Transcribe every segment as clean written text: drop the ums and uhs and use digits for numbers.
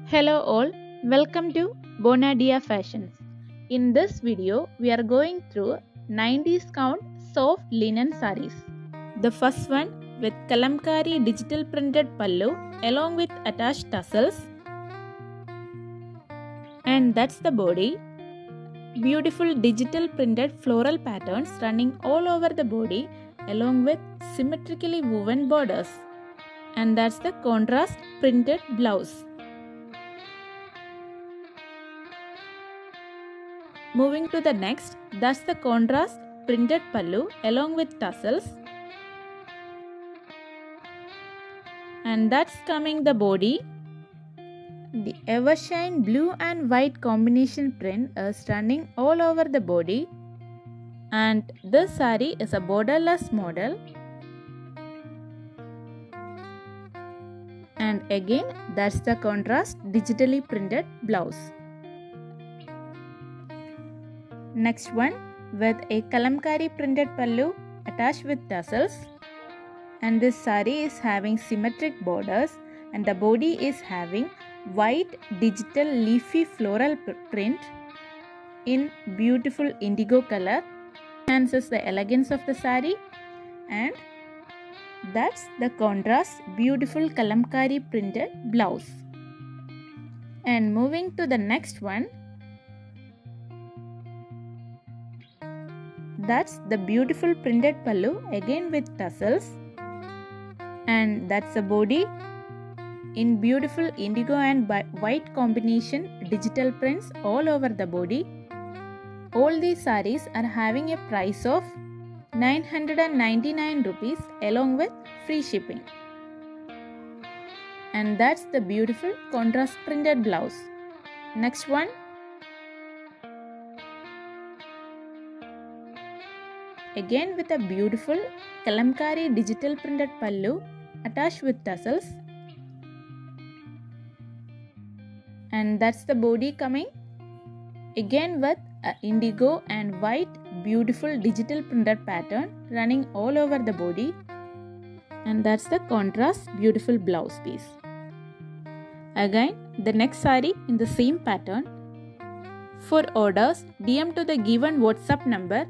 Hello all, welcome to bonadeafashions. In this video, we are going through 90s count soft linen sarees. The first one with kalamkari digital printed pallu along with attached tassels. And that's the body. Beautiful digital printed floral patterns running all over the body along with symmetrically woven borders. And that's the contrast printed blouse. Moving to the next, that's the contrast printed pallu along with tassels. And that's coming the body. The evershine blue and white combination print is running all over the body. And this saree is a borderless model. And again, that's the contrast digitally printed blouse. Next one with a kalamkari printed pallu attached with tassels, and this saree is having symmetric borders and the body is having white digital leafy floral print in beautiful indigo color. Enhances the elegance of the saree, and that's the contrast beautiful kalamkari printed blouse. And moving to the next one, that's the beautiful printed pallu again with tassels, and that's the body in beautiful indigo and white combination digital prints all over the body. All these sarees are having a price of 999 rupees along with free shipping. And that's the beautiful contrast printed blouse. Next one, again with a beautiful kalamkari digital printed pallu attached with tassels, and that's the body coming again with indigo and white beautiful digital printed pattern running all over the body, and that's the contrast beautiful blouse piece. Again the next saree in the same pattern. For orders, DM to the given WhatsApp number.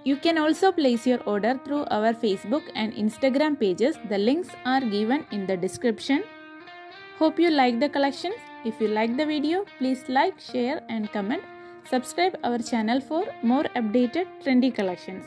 You can also place your order through our Facebook and Instagram pages. The links are given in the description. Hope you like the collections. If you like the video, please like, share and comment. Subscribe our channel for more updated trendy collections.